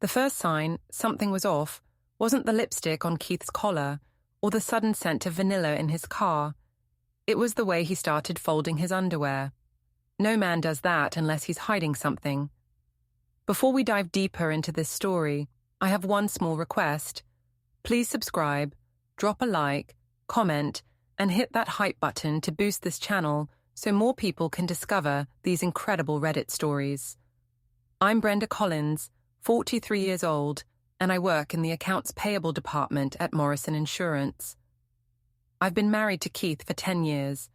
The first sign something was off wasn't the lipstick on Keith's collar or the sudden scent of vanilla in his car. It was the way he started folding his underwear. No man does that unless he's hiding something. Before we dive deeper into this story, I have one small request. Please subscribe, drop a like, comment, and hit that hype button to boost this channel so more people can discover these incredible Reddit stories. I'm Brenda Collins, 43 years old, and I work in the accounts payable department at Morrison Insurance. I've been married to Keith for 10 years,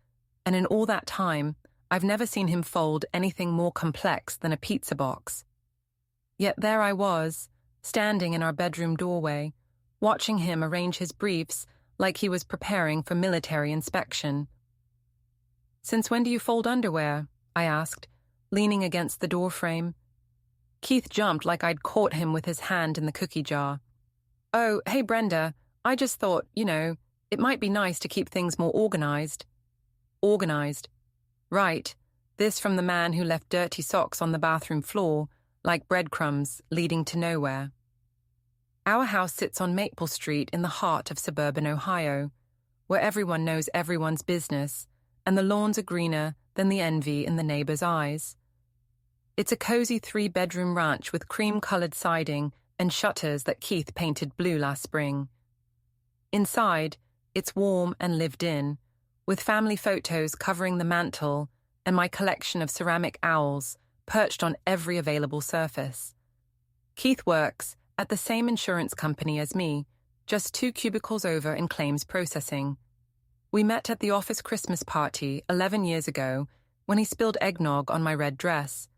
and in all that time, I've never seen him fold anything more complex than a pizza box. Yet there I was, standing in our bedroom doorway, watching him arrange his briefs like he was preparing for military inspection. "Since when do you fold underwear?" I asked, leaning against the doorframe. Keith jumped like I'd caught him with his hand in the cookie jar. "Oh, hey Brenda, I just thought, it might be nice to keep things more organized." Organized. Right. This from the man who left dirty socks on the bathroom floor, like breadcrumbs leading to nowhere. Our house sits on Maple Street in the heart of suburban Ohio, where everyone knows everyone's business, and the lawns are greener than the envy in the neighbors' eyes. It's a cozy 3-bedroom ranch with cream-colored siding and shutters that Keith painted blue last spring. Inside, it's warm and lived in, with family photos covering the mantel and my collection of ceramic owls perched on every available surface. Keith works at the same insurance company as me, just 2 cubicles over in claims processing. We met at the office Christmas party 11 years ago when he spilled eggnog on my red dress.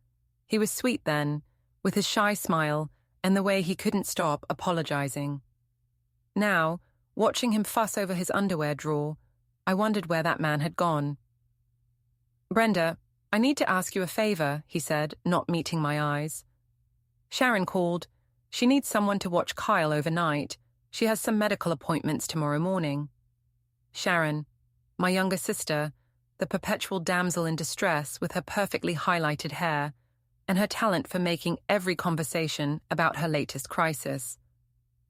He was sweet then, with his shy smile and the way he couldn't stop apologizing. Now, watching him fuss over his underwear drawer, I wondered where that man had gone. "Brenda, I need to ask you a favor," he said, not meeting my eyes. "Sharon called. She needs someone to watch Kyle overnight. She has some medical appointments tomorrow morning." Sharon, my younger sister, the perpetual damsel in distress with her perfectly highlighted hair, and her talent for making every conversation about her latest crisis.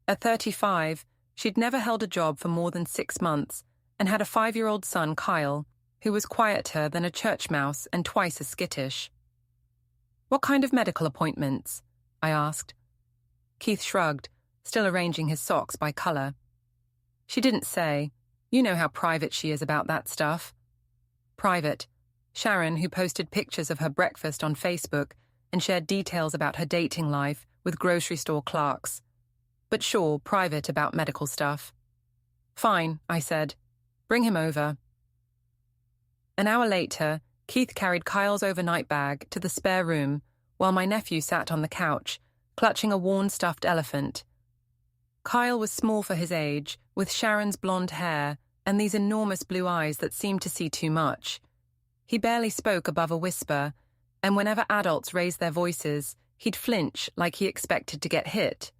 At 35, she'd never held a job for more than 6 months and had a 5-year-old son, Kyle, who was quieter than a church mouse and twice as skittish. "What kind of medical appointments?" I asked. Keith shrugged, still arranging his socks by color. "She didn't say. You know how private she is about that stuff." Private. Sharon, who posted pictures of her breakfast on Facebook and shared details about her dating life with grocery store clerks. But sure, private about medical stuff. "Fine," I said. "Bring him over." An hour later, Keith carried Kyle's overnight bag to the spare room while my nephew sat on the couch, clutching a worn stuffed elephant. Kyle was small for his age, with Sharon's blonde hair and these enormous blue eyes that seemed to see too much. He barely spoke above a whisper, and whenever adults raised their voices, he'd flinch like he expected to get hit.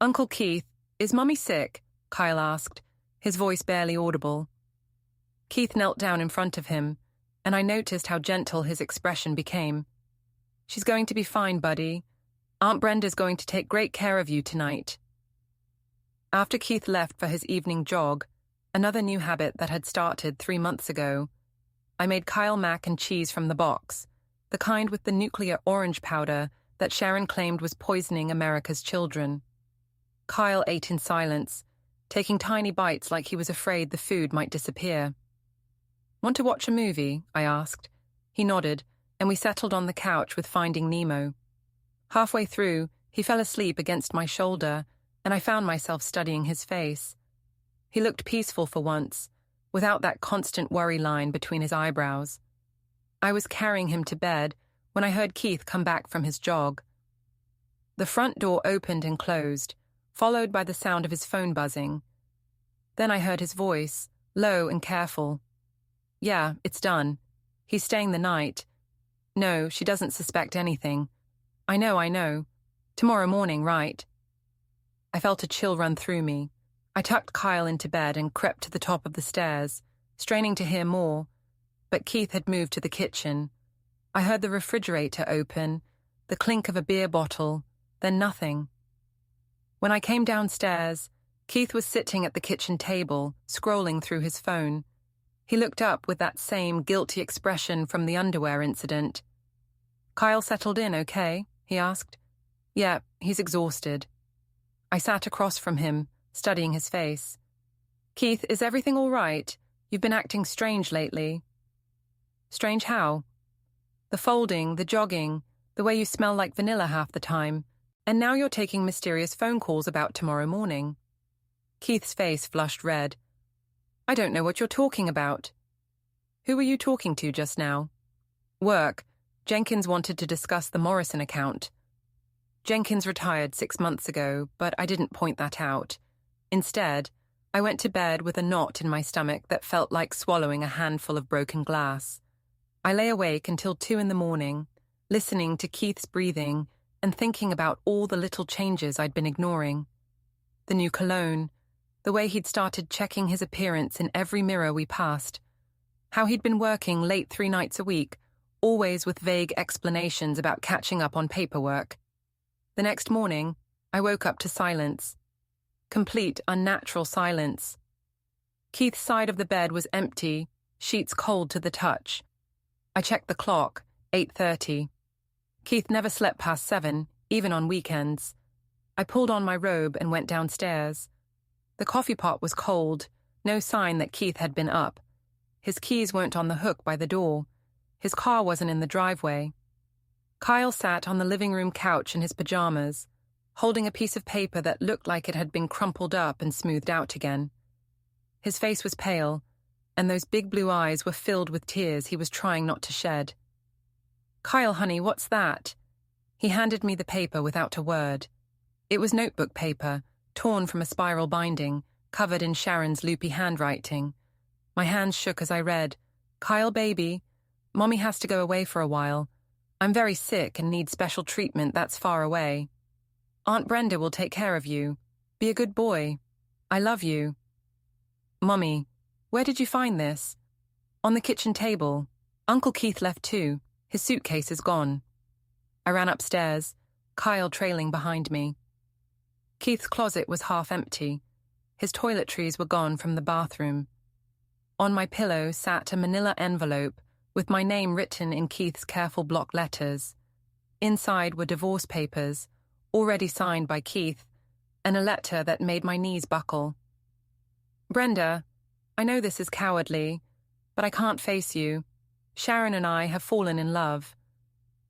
"Uncle Keith, is Mummy sick?" Kyle asked, his voice barely audible. Keith knelt down in front of him, and I noticed how gentle his expression became. "She's going to be fine, buddy. Aunt Brenda's going to take great care of you tonight." After Keith left for his evening jog, another new habit that had started 3 months ago, I made Kyle mac and cheese from the box, the kind with the nuclear orange powder that Sharon claimed was poisoning America's children. Kyle ate in silence, taking tiny bites like he was afraid the food might disappear. "Want to watch a movie?" I asked. He nodded, and we settled on the couch with Finding Nemo. Halfway through, he fell asleep against my shoulder, and I found myself studying his face. He looked peaceful for once, without that constant worry line between his eyebrows. I was carrying him to bed when I heard Keith come back from his jog. The front door opened and closed, followed by the sound of his phone buzzing. Then I heard his voice, low and careful. "Yeah, it's done. He's staying the night. No, she doesn't suspect anything. I know. Tomorrow morning, right?" I felt a chill run through me. I tucked Kyle into bed and crept to the top of the stairs, straining to hear more, but Keith had moved to the kitchen. I heard the refrigerator open, the clink of a beer bottle, then nothing. When I came downstairs, Keith was sitting at the kitchen table, scrolling through his phone. He looked up with that same guilty expression from the underwear incident. "Kyle settled in, okay?" he asked. "Yeah, he's exhausted." I sat across from him, studying his face. "Keith, is everything all right? You've been acting strange lately." "Strange how?" "The folding, the jogging, the way you smell like vanilla half the time, and now you're taking mysterious phone calls about tomorrow morning." Keith's face flushed red. "I don't know what you're talking about." "Who were you talking to just now?" "Work. Jenkins wanted to discuss the Morrison account." Jenkins retired 6 months ago, but I didn't point that out. Instead, I went to bed with a knot in my stomach that felt like swallowing a handful of broken glass. I lay awake until 2 in the morning, listening to Keith's breathing and thinking about all the little changes I'd been ignoring. The new cologne, the way he'd started checking his appearance in every mirror we passed, how he'd been working late 3 nights a week, always with vague explanations about catching up on paperwork. The next morning, I woke up to silence. Complete, unnatural silence. Keith's side of the bed was empty, sheets cold to the touch. I checked the clock, 8:30. Keith never slept past 7, even on weekends. I pulled on my robe and went downstairs. The coffee pot was cold, no sign that Keith had been up. His keys weren't on the hook by the door. His car wasn't in the driveway. Kyle sat on the living room couch in his pajamas, holding a piece of paper that looked like it had been crumpled up and smoothed out again. His face was pale, and those big blue eyes were filled with tears he was trying not to shed. "Kyle, honey, what's that?" He handed me the paper without a word. It was notebook paper, torn from a spiral binding, covered in Sharon's loopy handwriting. My hands shook as I read, "Kyle, baby, Mommy has to go away for a while. I'm very sick and need special treatment that's far away. Aunt Brenda will take care of you. Be a good boy. I love you." "Mommy, where did you find this?" "On the kitchen table. Uncle Keith left too. His suitcase is gone." I ran upstairs, Kyle trailing behind me. Keith's closet was half empty. His toiletries were gone from the bathroom. On my pillow sat a manila envelope with my name written in Keith's careful block letters. Inside were divorce papers, already signed by Keith, and a letter that made my knees buckle. "Brenda, I know this is cowardly, but I can't face you. Sharon and I have fallen in love.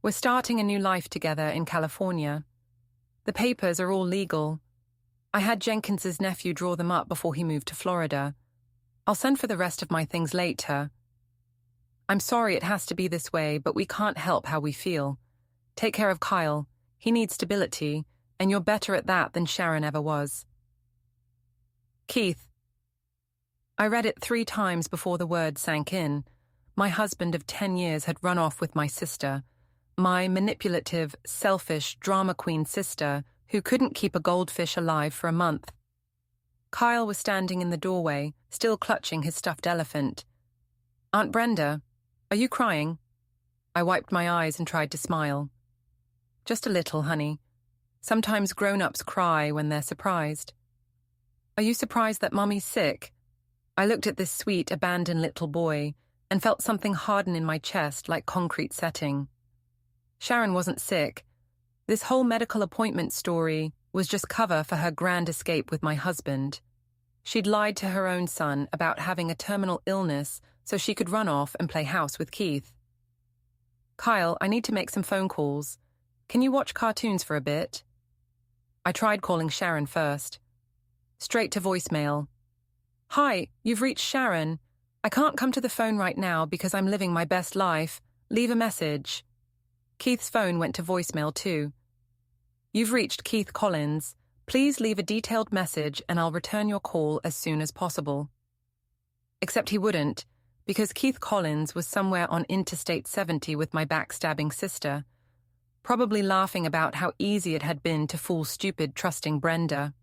We're starting a new life together in California. The papers are all legal. I had Jenkins's nephew draw them up before he moved to Florida. I'll send for the rest of my things later. I'm sorry it has to be this way, but we can't help how we feel. Take care of Kyle. He needs stability, and you're better at that than Sharon ever was. Keith." I read it 3 times before the words sank in. My husband of 10 years had run off with my sister, my manipulative, selfish, drama queen sister who couldn't keep a goldfish alive for a month. Kyle was standing in the doorway, still clutching his stuffed elephant. "Aunt Brenda, are you crying?" I wiped my eyes and tried to smile. "Just a little, honey. Sometimes grown-ups cry when they're surprised." "Are you surprised that Mommy's sick?" I looked at this sweet, abandoned little boy and felt something harden in my chest like concrete setting. Sharon wasn't sick. This whole medical appointment story was just cover for her grand escape with my husband. She'd lied to her own son about having a terminal illness so she could run off and play house with Keith. "Kyle, I need to make some phone calls. Can you watch cartoons for a bit?" I tried calling Sharon first. Straight to voicemail. "Hi, you've reached Sharon. I can't come to the phone right now because I'm living my best life. Leave a message." Keith's phone went to voicemail too. "You've reached Keith Collins. Please leave a detailed message and I'll return your call as soon as possible." Except he wouldn't, because Keith Collins was somewhere on Interstate 70 with my backstabbing sister, probably laughing about how easy it had been to fool stupid, trusting Brenda.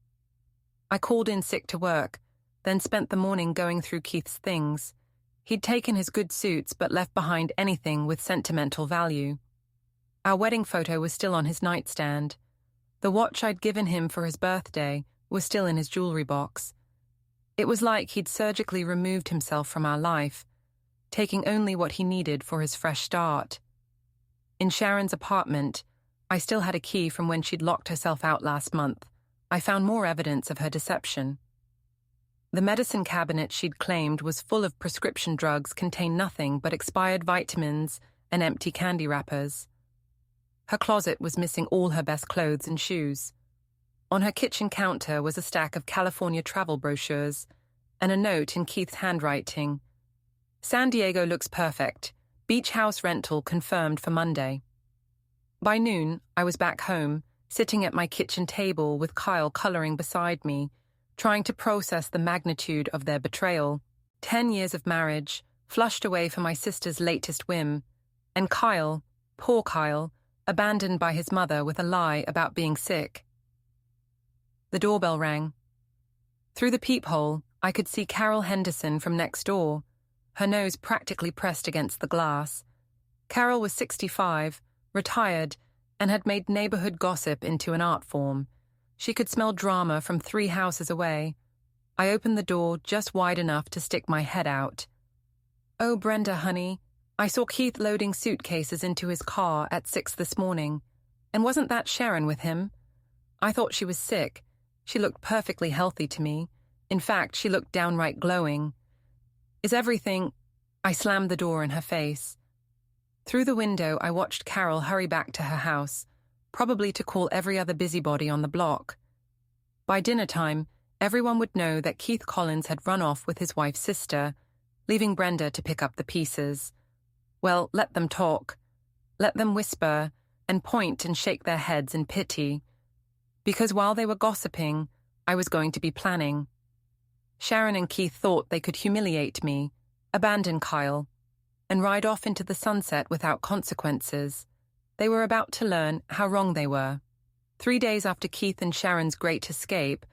I called in sick to work, then spent the morning going through Keith's things. He'd taken his good suits but left behind anything with sentimental value. Our wedding photo was still on his nightstand. The watch I'd given him for his birthday was still in his jewelry box. It was like he'd surgically removed himself from our life, taking only what he needed for his fresh start. In Sharon's apartment, I still had a key from when she'd locked herself out last month. I found more evidence of her deception. The medicine cabinet she'd claimed was full of prescription drugs contained nothing but expired vitamins and empty candy wrappers. Her closet was missing all her best clothes and shoes. On her kitchen counter was a stack of California travel brochures and a note in Keith's handwriting. San Diego looks perfect. Beach house rental confirmed for Monday. By noon, I was back home, sitting at my kitchen table with Kyle coloring beside me, trying to process the magnitude of their betrayal. 10 years of marriage, flushed away for my sister's latest whim, and Kyle, poor Kyle, abandoned by his mother with a lie about being sick. The doorbell rang. Through the peephole, I could see Carol Henderson from next door, her nose practically pressed against the glass. Carol was 65, retired, and had made neighborhood gossip into an art form. She could smell drama from 3 houses away. I opened the door just wide enough to stick my head out. "Oh, Brenda, honey, I saw Keith loading suitcases into his car at 6 this morning. And wasn't that Sharon with him? I thought she was sick. She looked perfectly healthy to me. In fact, she looked downright glowing. Is everything—" I slammed the door in her face. Through the window, I watched Carol hurry back to her house, probably to call every other busybody on the block. By dinner time, everyone would know that Keith Collins had run off with his wife's sister, leaving Brenda to pick up the pieces. Well, let them talk. Let them whisper and point and shake their heads in pity. Because while they were gossiping, I was going to be planning. Sharon and Keith thought they could humiliate me, abandon Kyle, and ride off into the sunset without consequences. They were about to learn how wrong they were. 3 days after Keith and Sharon's great escape,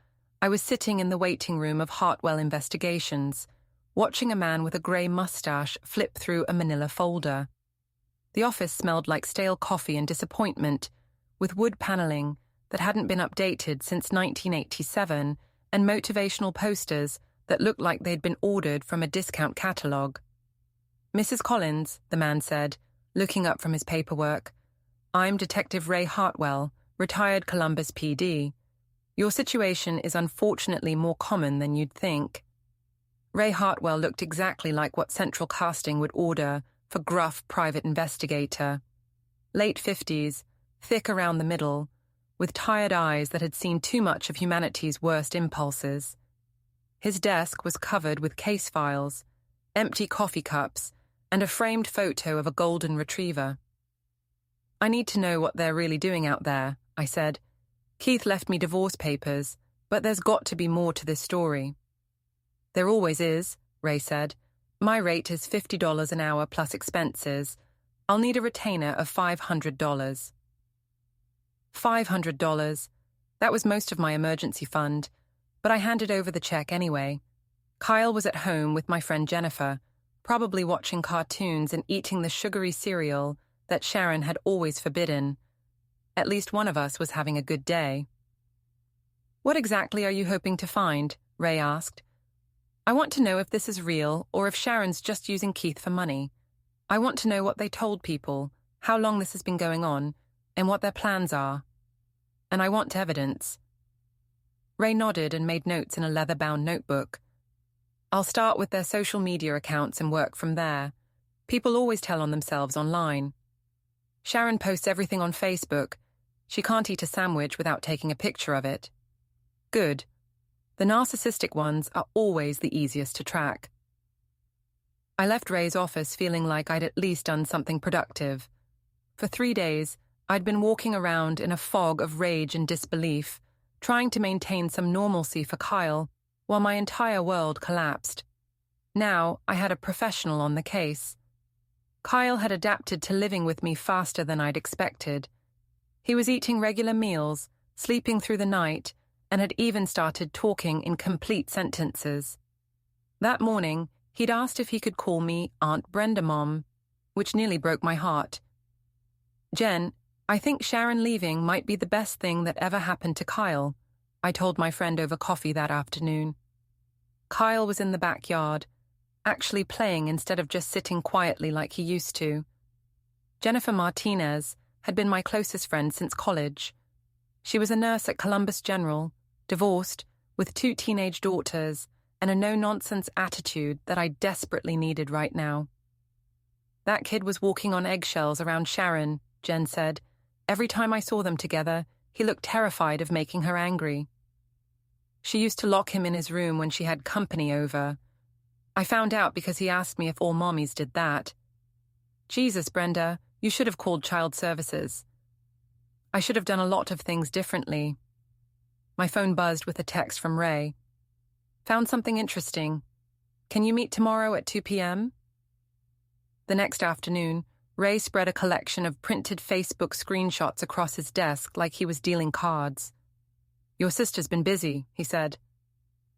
I was sitting in the waiting room of Hartwell Investigations, watching a man with a grey mustache flip through a manila folder. The office smelled like stale coffee and disappointment, with wood paneling that hadn't been updated since 1987 and motivational posters that looked like they'd been ordered from a discount catalogue. "Mrs. Collins," the man said, looking up from his paperwork, "I'm Detective Ray Hartwell, retired Columbus PD. Your situation is unfortunately more common than you'd think." Ray Hartwell looked exactly like what Central Casting would order for gruff private investigator. Late 50s, thick around the middle, with tired eyes that had seen too much of humanity's worst impulses. His desk was covered with case files, empty coffee cups, and a framed photo of a golden retriever. "I need to know what they're really doing out there," I said. "Keith left me divorce papers, but there's got to be more to this story." "There always is," Ray said. "My rate is $50 an hour plus expenses. I'll need a retainer of $500. $500. That was most of my emergency fund, but I handed over the check anyway. Kyle was at home with my friend Jennifer, probably watching cartoons and eating the sugary cereal that Sharon had always forbidden. At least one of us was having a good day. "What exactly are you hoping to find?" Ray asked. "I want to know if this is real or if Sharon's just using Keith for money. I want to know what they told people, how long this has been going on, and what their plans are. And I want evidence." Ray nodded and made notes in a leather-bound notebook. "I'll start with their social media accounts and work from there. People always tell on themselves online. Sharon posts everything on Facebook. She can't eat a sandwich without taking a picture of it." "Good. The narcissistic ones are always the easiest to track." I left Ray's office feeling like I'd at least done something productive. For 3 days, I'd been walking around in a fog of rage and disbelief, trying to maintain some normalcy for Kyle, while my entire world collapsed. Now I had a professional on the case. Kyle had adapted to living with me faster than I'd expected. He was eating regular meals, sleeping through the night, and had even started talking in complete sentences. That morning, he'd asked if he could call me Aunt Brenda Mom, which nearly broke my heart. "Jen, I think Sharon leaving might be the best thing that ever happened to Kyle, I told my friend over coffee that afternoon. Kyle was in the backyard, actually playing instead of just sitting quietly like he used to. Jennifer Martinez had been my closest friend since college. She was a nurse at Columbus General, divorced, with 2 teenage daughters, and a no-nonsense attitude that I desperately needed right now. That kid was walking on eggshells around Sharon, Jen said. Every time I saw them together, he looked terrified of making her angry. She used to lock him in his room when she had company over. I found out because he asked me if all mommies did that. Jesus, Brenda, you should have called child services. I should have done a lot of things differently. My phone buzzed with a text from Ray. Found something interesting. Can you meet tomorrow at 2 p.m.? The next afternoon, Ray spread a collection of printed Facebook screenshots across his desk like he was dealing cards. Your sister's been busy, he said.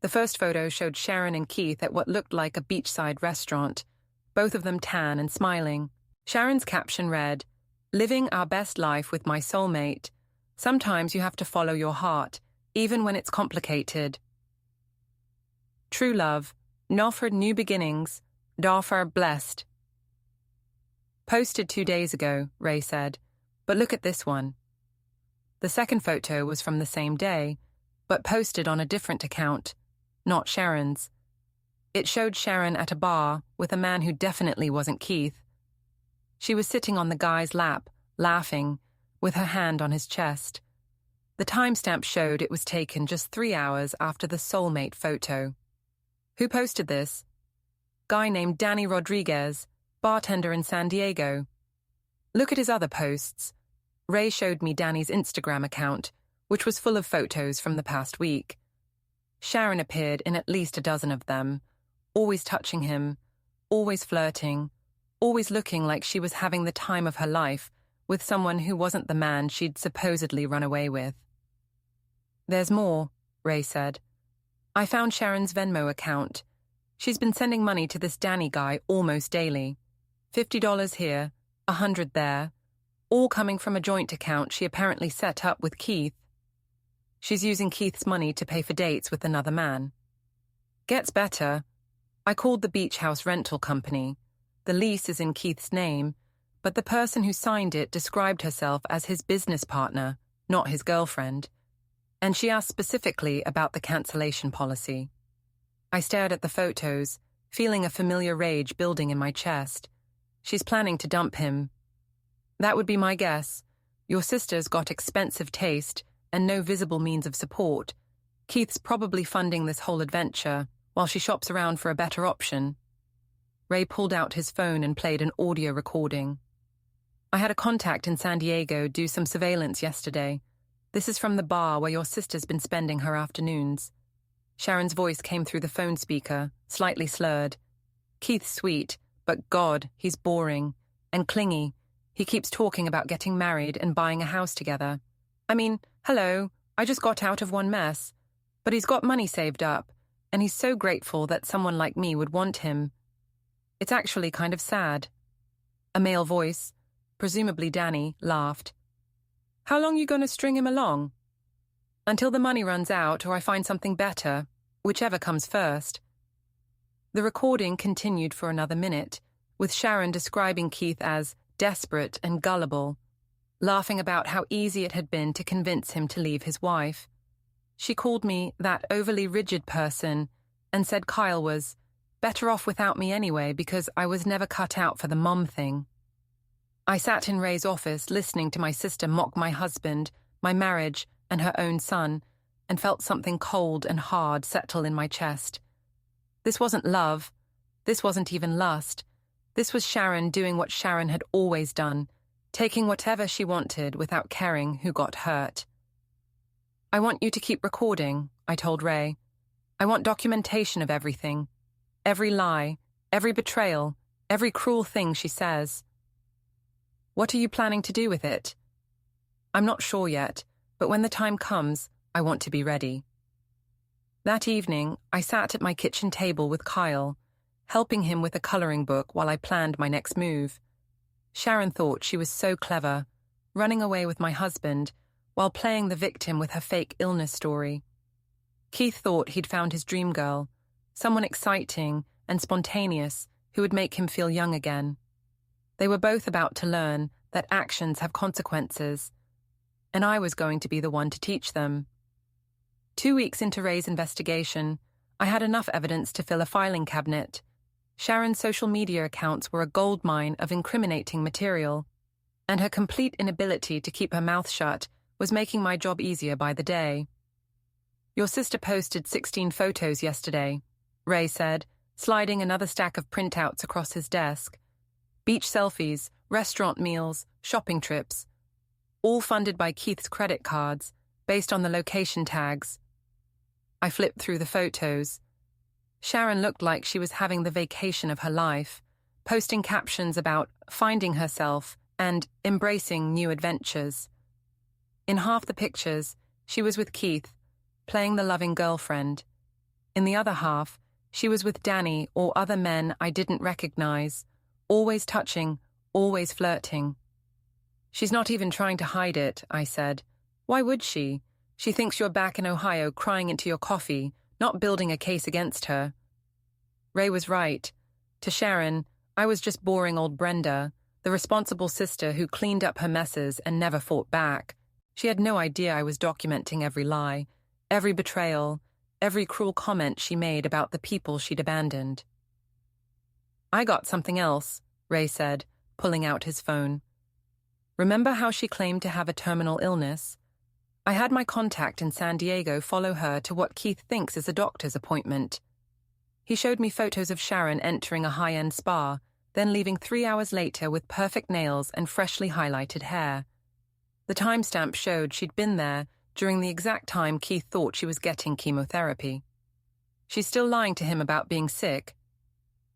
The first photo showed Sharon and Keith at what looked like a beachside restaurant, both of them tan and smiling. Sharon's caption read, "Living our best life with my soulmate. Sometimes you have to follow your heart, even when it's complicated. True love, Noffer new beginnings, Darfar blessed." Posted 2 days ago, Ray said, but look at this one. The second photo was from the same day, but posted on a different account, not Sharon's. It showed Sharon at a bar with a man who definitely wasn't Keith. She was sitting on the guy's lap, laughing, with her hand on his chest. The timestamp showed it was taken just 3 hours after the soulmate photo. Who posted this? Guy named Danny Rodriguez, bartender in San Diego. Look at his other posts. Ray showed me Danny's Instagram account, which was full of photos from the past week. Sharon appeared in at least a dozen of them, always touching him, always flirting, always looking like she was having the time of her life with someone who wasn't the man she'd supposedly run away with. There's more, Ray said. I found Sharon's Venmo account. She's been sending money to this Danny guy almost daily. $50 here, $100 there, all coming from a joint account she apparently set up with Keith. She's using Keith's money to pay for dates with another man. Gets better. I called the beach house rental company. The lease is in Keith's name, but the person who signed it described herself as his business partner, not his girlfriend, and she asked specifically about the cancellation policy. I stared at the photos, feeling a familiar rage building in my chest. She's planning to dump him. That would be my guess. Your sister's got expensive taste and no visible means of support. Keith's probably funding this whole adventure while she shops around for a better option. Ray pulled out his phone and played an audio recording. I had a contact in San Diego do some surveillance yesterday. This is from the bar where your sister's been spending her afternoons. Sharon's voice came through the phone speaker, slightly slurred. Keith's sweet, but God, he's boring and clingy. He keeps talking about getting married and buying a house together. I mean, hello, I just got out of one mess. But he's got money saved up, and he's so grateful that someone like me would want him. It's actually kind of sad. A male voice, presumably Danny, laughed. How long you going to string him along? Until the money runs out or I find something better, whichever comes first. The recording continued for another minute, with Sharon describing Keith as desperate and gullible, laughing about how easy it had been to convince him to leave his wife. She called me that overly rigid person and said Kyle was better off without me anyway because I was never cut out for the mom thing. I sat in Ray's office listening to my sister mock my husband, my marriage, and her own son, and felt something cold and hard settle in my chest. This wasn't love. This wasn't even lust. This was Sharon doing what Sharon had always done, taking whatever she wanted without caring who got hurt. I want you to keep recording, I told Ray. I want documentation of everything. Every lie, every betrayal, every cruel thing she says. What are you planning to do with it? I'm not sure yet, but when the time comes, I want to be ready. That evening, I sat at my kitchen table with Kyle, helping him with a coloring book while I planned my next move. Sharon thought she was so clever, running away with my husband, while playing the victim with her fake illness story. Keith thought he'd found his dream girl, someone exciting and spontaneous who would make him feel young again. They were both about to learn that actions have consequences, and I was going to be the one to teach them. 2 weeks into Ray's investigation, I had enough evidence to fill a filing cabinet. Sharon's social media accounts were a goldmine of incriminating material, and her complete inability to keep her mouth shut was making my job easier by the day. "Your sister posted 16 photos yesterday," Ray said, sliding another stack of printouts across his desk. "Beach selfies, restaurant meals, shopping trips, all funded by Keith's credit cards, based on the location tags." I flipped through the photos. Sharon looked like she was having the vacation of her life, posting captions about finding herself and embracing new adventures. In half the pictures, she was with Keith, playing the loving girlfriend. In the other half, she was with Danny or other men I didn't recognize, always touching, always flirting. "She's not even trying to hide it," I said. "Why would she? She thinks you're back in Ohio crying into your coffee, not building a case against her." Ray was right. To Sharon, I was just boring old Brenda, the responsible sister who cleaned up her messes and never fought back. She had no idea I was documenting every lie, every betrayal, every cruel comment she made about the people she'd abandoned. "I got something else," Ray said, pulling out his phone. "Remember how she claimed to have a terminal illness? I had my contact in San Diego follow her to what Keith thinks is a doctor's appointment. He showed me photos of Sharon entering a high-end spa, then leaving 3 hours later with perfect nails and freshly highlighted hair. The timestamp showed she'd been there during the exact time Keith thought she was getting chemotherapy. She's still lying to him about being sick.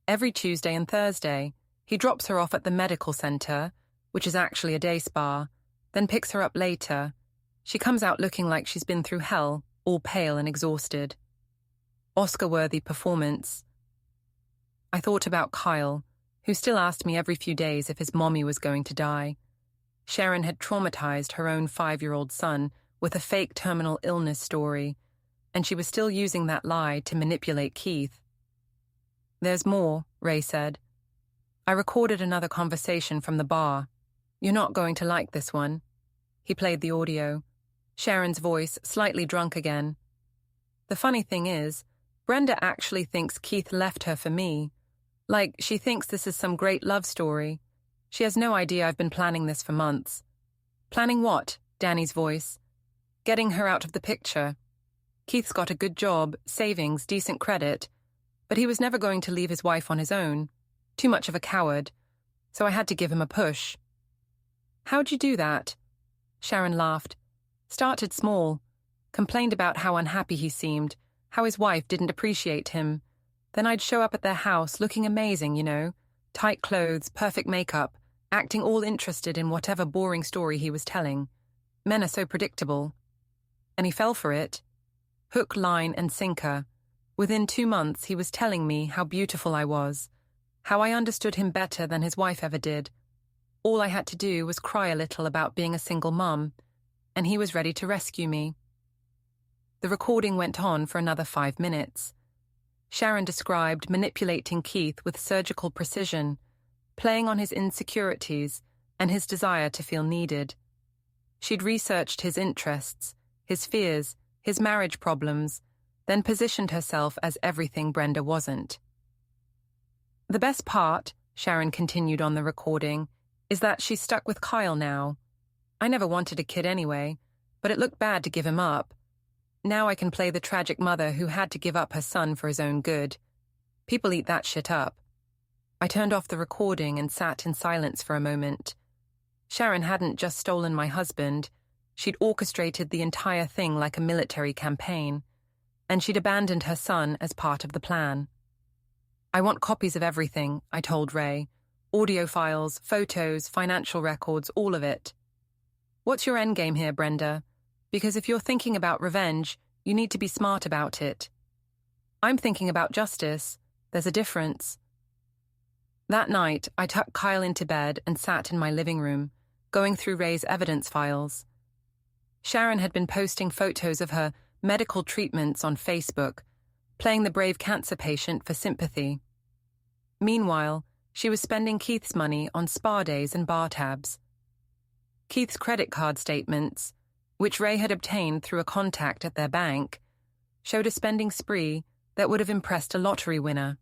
Every Tuesday and Thursday, he drops her off at the medical center, which is actually a day spa, then picks her up later. She comes out looking like she's been through hell, all pale and exhausted. Oscar-worthy performance. I thought about Kyle, who still asked me every few days if his mommy was going to die. Sharon had traumatized her own 5-year-old son with a fake terminal illness story, and she was still using that lie to manipulate Keith. "There's more," Ray said. "I recorded another conversation from the bar. You're not going to like this one." He played the audio. Sharon's voice, slightly drunk again. "The funny thing is, Brenda actually thinks Keith left her for me. Like, she thinks this is some great love story. She has no idea I've been planning this for months." "Planning what?" Danny's voice. "Getting her out of the picture. Keith's got a good job, savings, decent credit, but he was never going to leave his wife on his own. Too much of a coward. So I had to give him a push." "How'd you do that?" Sharon laughed. "Started small. Complained about how unhappy he seemed, how his wife didn't appreciate him. Then I'd show up at their house looking amazing, you know, tight clothes, perfect makeup, acting all interested in whatever boring story he was telling. Men are so predictable. And he fell for it. Hook, line, and sinker. Within 2 months, he was telling me how beautiful I was, how I understood him better than his wife ever did. All I had to do was cry a little about being a single mum, and he was ready to rescue me." The recording went on for another 5 minutes. Sharon described manipulating Keith with surgical precision, playing on his insecurities and his desire to feel needed. She'd researched his interests, his fears, his marriage problems, then positioned herself as everything Brenda wasn't. "The best part," Sharon continued on the recording, "is that she's stuck with Kyle now. I never wanted a kid anyway, but it looked bad to give him up. Now I can play the tragic mother who had to give up her son for his own good. People eat that shit up." I turned off the recording and sat in silence for a moment. Sharon hadn't just stolen my husband. She'd orchestrated the entire thing like a military campaign, and she'd abandoned her son as part of the plan. "I want copies of everything," I told Ray. "Audio files, photos, financial records, all of it." "What's your endgame here, Brenda? Because if you're thinking about revenge, you need to be smart about it." "I'm thinking about justice. There's a difference." That night, I tucked Kyle into bed and sat in my living room, going through Ray's evidence files. Sharon had been posting photos of her medical treatments on Facebook, playing the brave cancer patient for sympathy. Meanwhile, she was spending Keith's money on spa days and bar tabs. Keith's credit card statements, which Ray had obtained through a contact at their bank, showed a spending spree that would have impressed a lottery winner.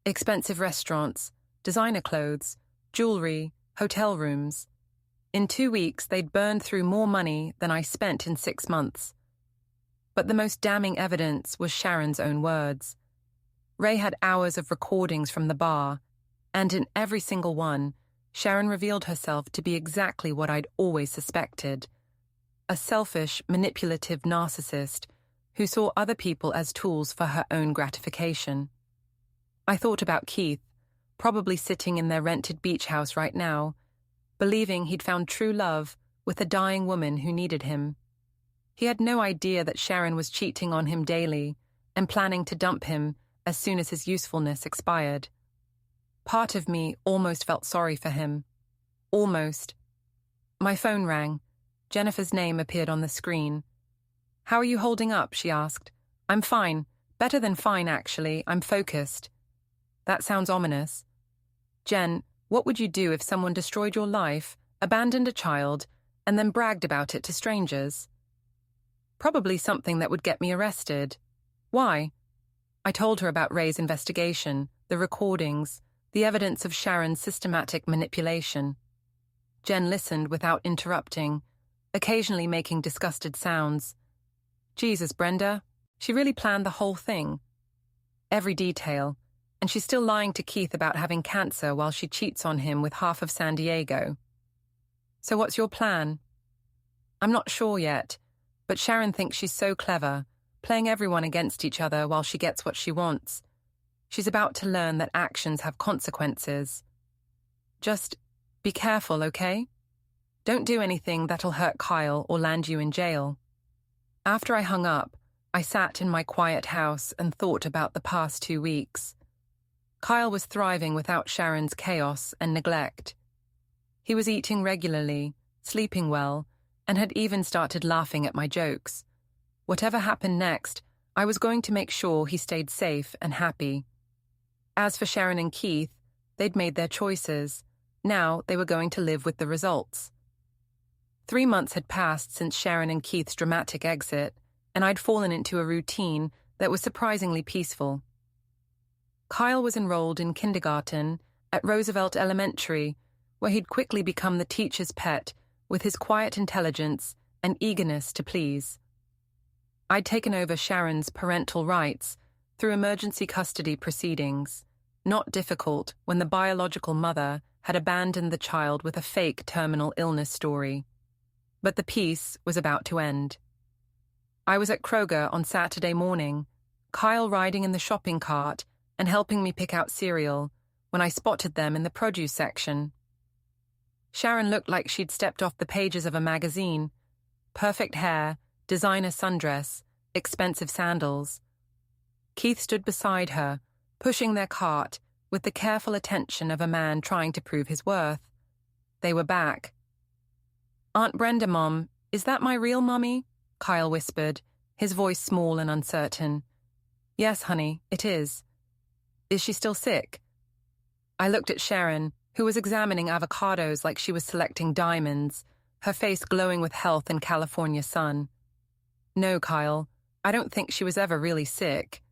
Expensive restaurants, designer clothes, jewelry, hotel rooms. In 2 weeks, they'd burned through more money than I spent in 6 months. But the most damning evidence was Sharon's own words. Ray had hours of recordings from the bar, and in every single one, Sharon revealed herself to be exactly what I'd always suspected: a selfish, manipulative narcissist who saw other people as tools for her own gratification. I thought about Keith, probably sitting in their rented beach house right now, believing he'd found true love with a dying woman who needed him. He had no idea that Sharon was cheating on him daily and planning to dump him as soon as his usefulness expired. Part of me almost felt sorry for him. Almost. My phone rang. Jennifer's name appeared on the screen. "How are you holding up?" she asked. "I'm fine. Better than fine, actually. I'm focused." That sounds ominous. "Jen, what would you do if someone destroyed your life, abandoned a child, and then bragged about it to strangers?" "Probably something that would get me arrested." "Why?" I told her about Ray's investigation, the recordings, the evidence of Sharon's systematic manipulation. Jen listened without interrupting, occasionally making disgusted sounds. "Jesus, Brenda, she really planned the whole thing. Every detail, and she's still lying to Keith about having cancer while she cheats on him with half of San Diego. So what's your plan?" "I'm not sure yet, but Sharon thinks she's so clever, playing everyone against each other while she gets what she wants. She's about to learn that actions have consequences. Just be careful, okay? Don't do anything that'll hurt Kyle or land you in jail." After I hung up, I sat in my quiet house and thought about the past 2 weeks. Kyle was thriving without Sharon's chaos and neglect. He was eating regularly, sleeping well, and had even started laughing at my jokes. Whatever happened next, I was going to make sure he stayed safe and happy. As for Sharon and Keith, they'd made their choices. Now they were going to live with the results. 3 months had passed since Sharon and Keith's dramatic exit, and I'd fallen into a routine that was surprisingly peaceful. Kyle was enrolled in kindergarten at Roosevelt Elementary, where he'd quickly become the teacher's pet with his quiet intelligence and eagerness to please. I'd taken over Sharon's parental rights through emergency custody proceedings, not difficult when the biological mother had abandoned the child with a fake terminal illness story. But the peace was about to end. I was at Kroger on Saturday morning, Kyle riding in the shopping cart and helping me pick out cereal, when I spotted them in the produce section. Sharon looked like she'd stepped off the pages of a magazine. Perfect hair, designer sundress, expensive sandals. Keith stood beside her, pushing their cart with the careful attention of a man trying to prove his worth. They were back. "Aunt Brenda, Mom, is that my real mummy?" Kyle whispered, his voice small and uncertain. "Yes, honey, it is." "Is she still sick?" I looked at Sharon, who was examining avocados like she was selecting diamonds, her face glowing with health and California sun. "No, Kyle, I don't think she was ever really sick."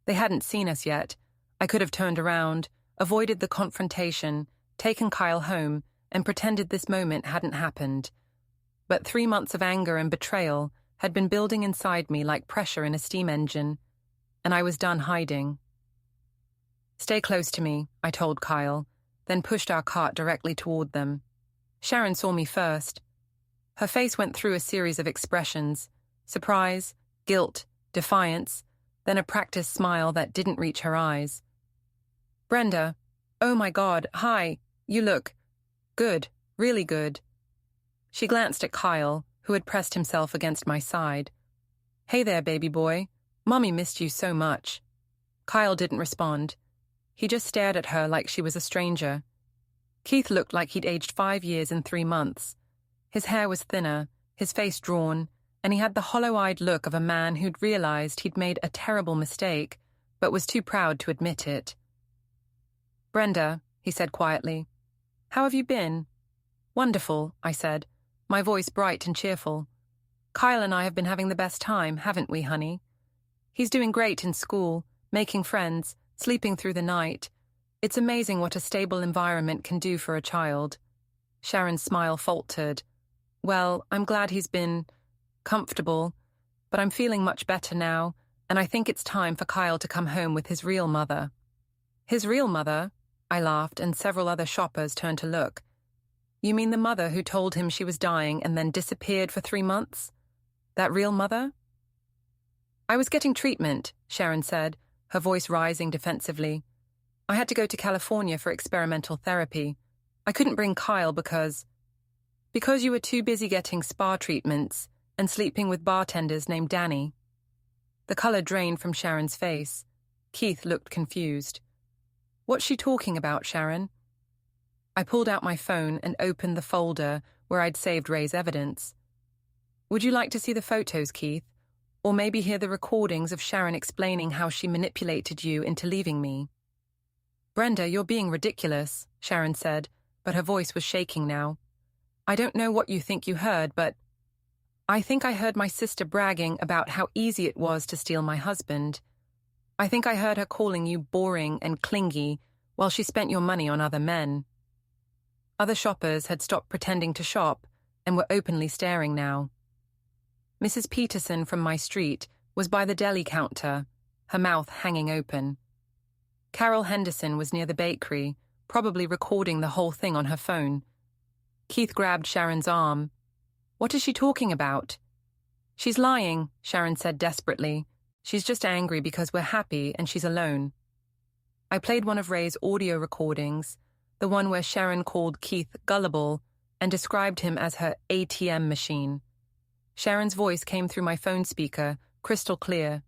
They hadn't seen us yet. I could have turned around, avoided the confrontation, taken Kyle home, and pretended this moment hadn't happened. But 3 months of anger and betrayal had been building inside me like pressure in a steam engine, and I was done hiding. "Stay close to me," I told Kyle, then pushed our cart directly toward them. Sharon saw me first. Her face went through a series of expressions: surprise, guilt, defiance, then a practiced smile that didn't reach her eyes. "Brenda, oh my God, hi, you look good, really good." She glanced at Kyle, who had pressed himself against my side. "Hey there, baby boy. Mommy missed you so much." Kyle didn't respond. He just stared at her like she was a stranger. Keith looked like he'd aged 5 years and 3 months. His hair was thinner, his face drawn, and he had the hollow-eyed look of a man who'd realized he'd made a terrible mistake, but was too proud to admit it. "Brenda," he said quietly, "how have you been?" "Wonderful," I said, my voice bright and cheerful. "Kyle and I have been having the best time, haven't we, honey? He's doing great in school, making friends, sleeping through the night. It's amazing what a stable environment can do for a child." Sharon's smile faltered. "Well, I'm glad he's been comfortable, but I'm feeling much better now, and I think it's time for Kyle to come home with his real mother." "His real mother?" I laughed, and several other shoppers turned to look. "You mean the mother who told him she was dying and then disappeared for 3 months? That real mother?" "I was getting treatment," Sharon said, her voice rising defensively. "I had to go to California for experimental therapy. I couldn't bring Kyle because you were too busy getting spa treatments and sleeping with bartenders named Danny." The color drained from Sharon's face. Keith looked confused. "What's she talking about, Sharon?" I pulled out my phone and opened the folder where I'd saved Ray's evidence. "Would you like to see the photos, Keith? Or maybe hear the recordings of Sharon explaining how she manipulated you into leaving me?" "Brenda, you're being ridiculous," Sharon said, but her voice was shaking now. "I don't know what you think you heard, but I think I heard my sister bragging about how easy it was to steal my husband. I think I heard her calling you boring and clingy while she spent your money on other men." Other shoppers had stopped pretending to shop and were openly staring now. Mrs. Peterson from my street was by the deli counter, her mouth hanging open. Carol Henderson was near the bakery, probably recording the whole thing on her phone. Keith grabbed Sharon's arm. "What is she talking about?" "She's lying," Sharon said desperately. "She's just angry because we're happy and she's alone." I played one of Ray's audio recordings, the one where Sharon called Keith gullible and described him as her ATM machine. Sharon's voice came through my phone speaker, crystal clear.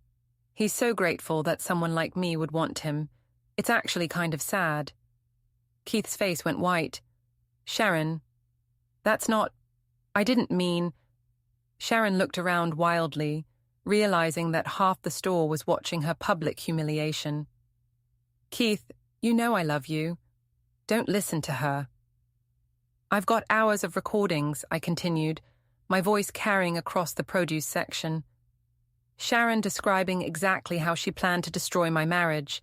"He's so grateful that someone like me would want him. It's actually kind of sad." Keith's face went white. "Sharon, that's not... I didn't mean..." Sharon looked around wildly, realizing that half the store was watching her public humiliation. "Keith, you know I love you. Don't listen to her." "I've got hours of recordings," I continued, my voice carrying across the produce section. Sharon describing exactly how she planned to destroy my marriage,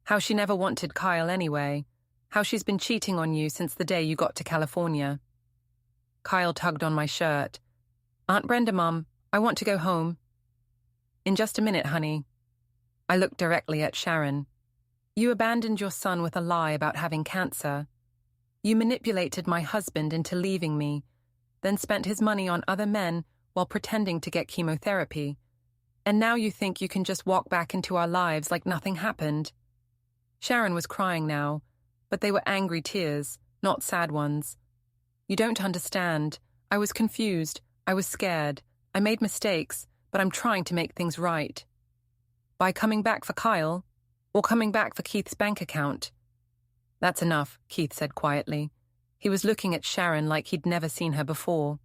how she never wanted Kyle anyway, how she's been cheating on you since the day you got to California. Kyle tugged on my shirt. "Aunt Brenda, Mum, I want to go home." "In just a minute, honey." I looked directly at Sharon. "You abandoned your son with a lie about having cancer. You manipulated my husband into leaving me, then spent his money on other men while pretending to get chemotherapy. And now you think you can just walk back into our lives like nothing happened." Sharon was crying now, but they were angry tears, not sad ones. "You don't understand. I was confused. I was scared. I made mistakes, but I'm trying to make things right." "By coming back for Kyle? Or coming back for Keith's bank account?" "That's enough," Keith said quietly. He was looking at Sharon like he'd never seen her before.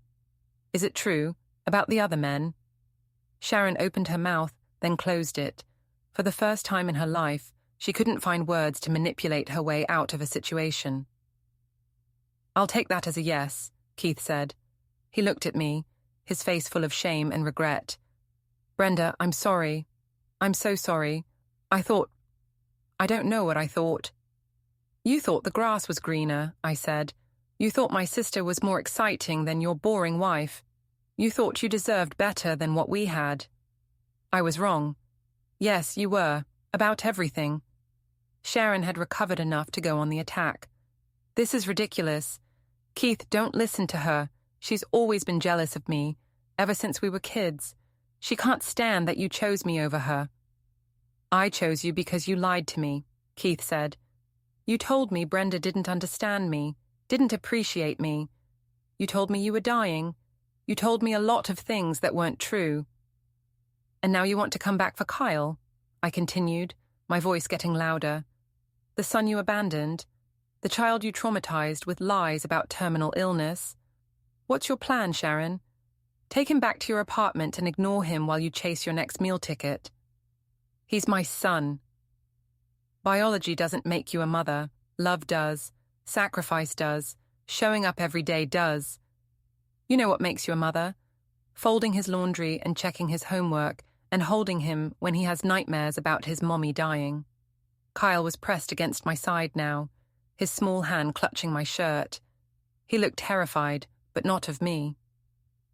"Is it true? About the other men?" Sharon opened her mouth, then closed it. For the first time in her life, she couldn't find words to manipulate her way out of a situation. "I'll take that as a yes," Keith said. He looked at me, his face full of shame and regret. "Brenda, I'm sorry. I'm so sorry. I don't know what I thought." "You thought the grass was greener," I said. "You thought my sister was more exciting than your boring wife. You thought you deserved better than what we had." "I was wrong." "Yes, you were. About everything." Sharon had recovered enough to go on the attack. "This is ridiculous. Keith, don't listen to her. She's always been jealous of me, ever since we were kids. She can't stand that you chose me over her." "I chose you because you lied to me," Keith said. "You told me Brenda didn't understand me, didn't appreciate me. You told me you were dying. You told me a lot of things that weren't true." "And now you want to come back for Kyle?" I continued, my voice getting louder. "The son you abandoned? The child you traumatized with lies about terminal illness. What's your plan, Sharon? Take him back to your apartment and ignore him while you chase your next meal ticket. He's my son. Biology doesn't make you a mother. Love does. Sacrifice does. Showing up every day does. You know what makes you a mother? Folding his laundry and checking his homework and holding him when he has nightmares about his mommy dying. Kyle was pressed against my side now, his small hand clutching my shirt. He looked terrified, but not of me.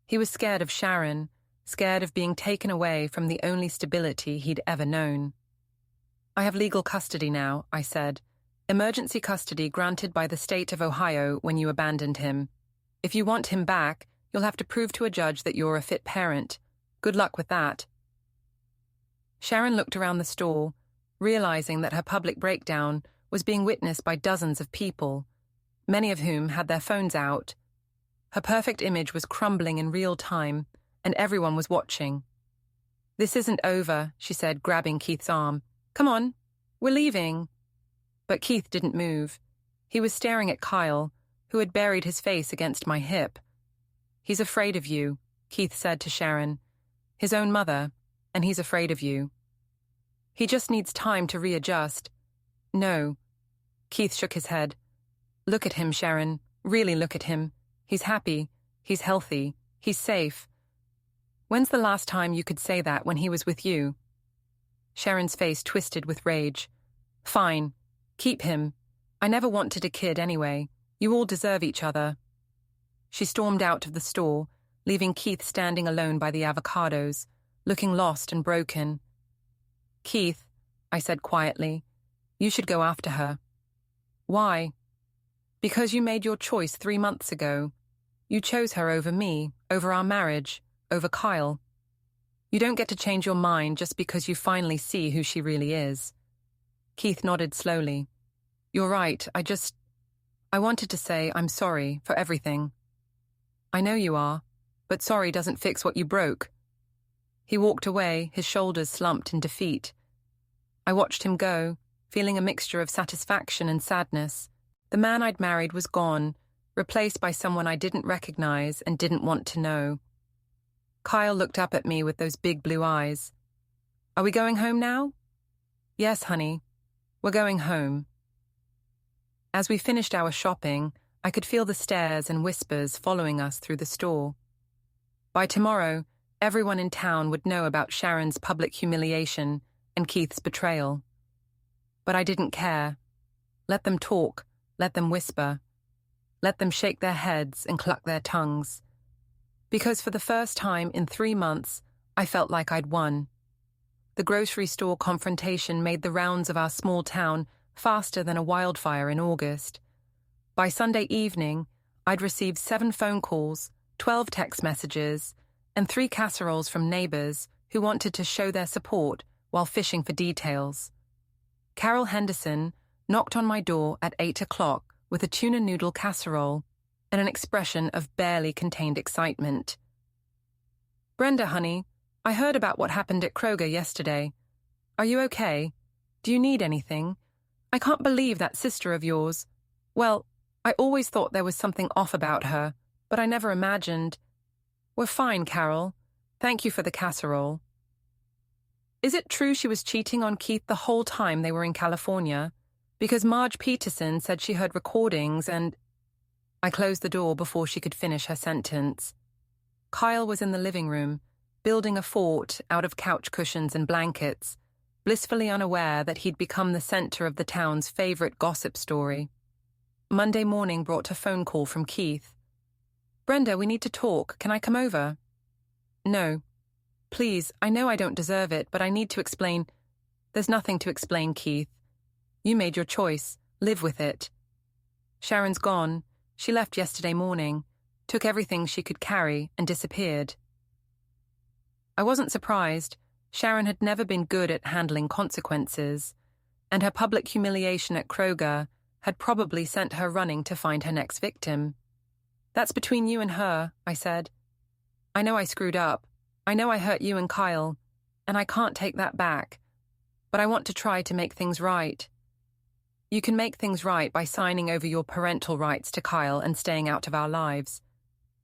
He was scared of Sharon, scared of being taken away from the only stability he'd ever known. I have legal custody now, I said. Emergency custody granted by the state of Ohio when you abandoned him. If you want him back, you'll have to prove to a judge that you're a fit parent. Good luck with that. Sharon looked around the store, realizing that her public breakdown was being witnessed by dozens of people, many of whom had their phones out. Her perfect image was crumbling in real time, and everyone was watching. "This isn't over," she said, grabbing Keith's arm. "Come on, we're leaving." But Keith didn't move. He was staring at Kyle, who had buried his face against my hip. "He's afraid of you," Keith said to Sharon. "His own mother, and he's afraid of you. He just needs time to readjust." "No." Keith shook his head. "Look at him, Sharon. Really look at him. He's happy. He's healthy. He's safe. When's the last time you could say that when he was with you?" Sharon's face twisted with rage. "Fine. Keep him. I never wanted a kid anyway. You all deserve each other." She stormed out of the store, leaving Keith standing alone by the avocados, looking lost and broken. "Keith," I said quietly, "you should go after her." "Why?" "Because you made your choice 3 months ago. You chose her over me, over our marriage, over Kyle. You don't get to change your mind just because you finally see who she really is." Keith nodded slowly. "You're right, I wanted to say I'm sorry for everything." "I know you are, but sorry doesn't fix what you broke." He walked away, his shoulders slumped in defeat. I watched him go, feeling a mixture of satisfaction and sadness. The man I'd married was gone, replaced by someone I didn't recognize and didn't want to know. Kyle looked up at me with those big blue eyes. "Are we going home now?" "Yes, honey. We're going home." As we finished our shopping, I could feel the stares and whispers following us through the store. By tomorrow, everyone in town would know about Sharon's public humiliation and Keith's betrayal. But I didn't care. Let them talk, let them whisper. Let them shake their heads and cluck their tongues. Because for the first time in 3 months, I felt like I'd won. The grocery store confrontation made the rounds of our small town faster than a wildfire in August. By Sunday evening, I'd received 7 phone calls, 12 text messages, and 3 casseroles from neighbors who wanted to show their support while fishing for details. Carol Henderson knocked on my door at 8 o'clock with a tuna noodle casserole and an expression of barely contained excitement. "Brenda, honey, I heard about what happened at Kroger yesterday. Are you okay? Do you need anything? I can't believe that sister of yours. Well, I always thought there was something off about her, but I never imagined—" "We're fine, Carol. Thank you for the casserole." "Is it true she was cheating on Keith the whole time they were in California? Because Marge Peterson said she heard recordings and—" I closed the door before she could finish her sentence. Kyle was in the living room, building a fort out of couch cushions and blankets, blissfully unaware that he'd become the center of the town's favorite gossip story. Monday morning brought a phone call from Keith. "Brenda, we need to talk. Can I come over?" "No. Please, I know I don't deserve it, but I need to explain—" "There's nothing to explain, Keith. You made your choice. Live with it. Sharon's gone. She left yesterday morning, took everything she could carry, and disappeared." I wasn't surprised. Sharon had never been good at handling consequences, and her public humiliation at Kroger had probably sent her running to find her next victim. "That's between you and her," I said. "I know I screwed up. I know I hurt you and Kyle, and I can't take that back. But I want to try to make things right." You can make things right by signing over your parental rights to Kyle and staying out of our lives.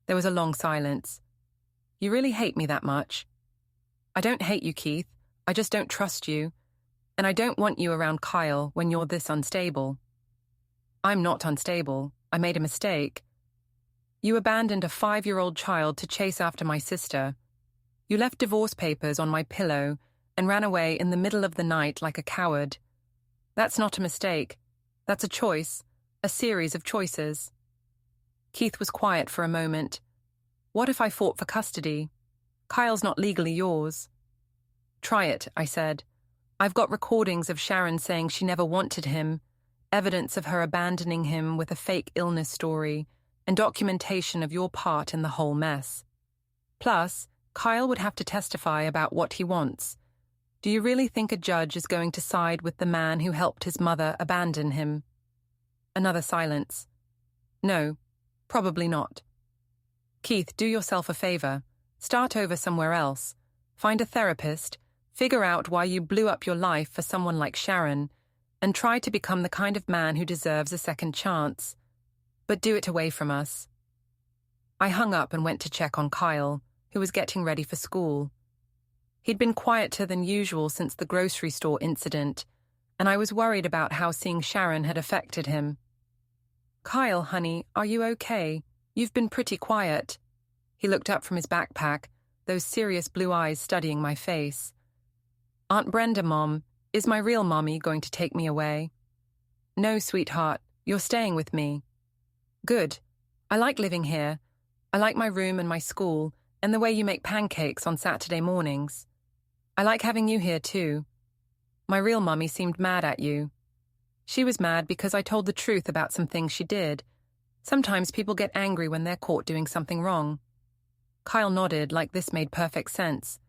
There was a long silence. You really hate me that much? I don't hate you, Keith. I just don't trust you. And I don't want you around Kyle when you're this unstable. I'm not unstable. I made a mistake. You abandoned a 5-year-old child to chase after my sister. You left divorce papers on my pillow and ran away in the middle of the night like a coward. That's not a mistake. That's a choice, a series of choices. Keith was quiet for a moment. What if I fought for custody? Kyle's not legally yours. Try it, I said. I've got recordings of Sharon saying she never wanted him, evidence of her abandoning him with a fake illness story, and documentation of your part in the whole mess. Plus, Kyle would have to testify about what he wants. Do you really think a judge is going to side with the man who helped his mother abandon him? Another silence. No, probably not. Keith, do yourself a favor. Start over somewhere else. Find a therapist, figure out why you blew up your life for someone like Sharon, and try to become the kind of man who deserves a second chance. But do it away from us. I hung up and went to check on Kyle, who was getting ready for school. He'd been quieter than usual since the grocery store incident, and I was worried about how seeing Sharon had affected him. Kyle, honey, are you okay? You've been pretty quiet. He looked up from his backpack, those serious blue eyes studying my face. Aunt Brenda, Mom, is my real mommy going to take me away? No, sweetheart, you're staying with me. Good. I like living here. I like my room and my school, and the way you make pancakes on Saturday mornings. I like having you here too. My real mummy seemed mad at you. She was mad because I told the truth about some things she did. Sometimes people get angry when they're caught doing something wrong. Kyle nodded like this made perfect sense.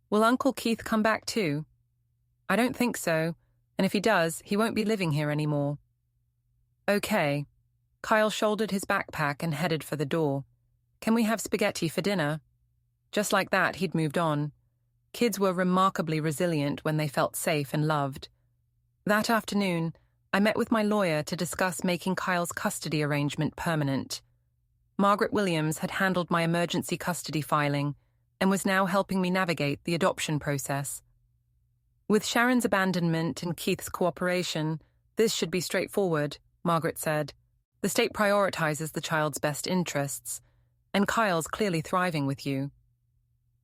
Will Uncle Keith come back too? I don't think so, and if he does, he won't be living here anymore. Okay. Kyle shouldered his backpack and headed for the door. Can we have spaghetti for dinner? Just like that, he'd moved on. Kids were remarkably resilient when they felt safe and loved. That afternoon, I met with my lawyer to discuss making Kyle's custody arrangement permanent. Margaret Williams had handled my emergency custody filing and was now helping me navigate the adoption process. With Sharon's abandonment and Keith's cooperation, this should be straightforward, Margaret said. The state prioritizes the child's best interests, and Kyle's clearly thriving with you.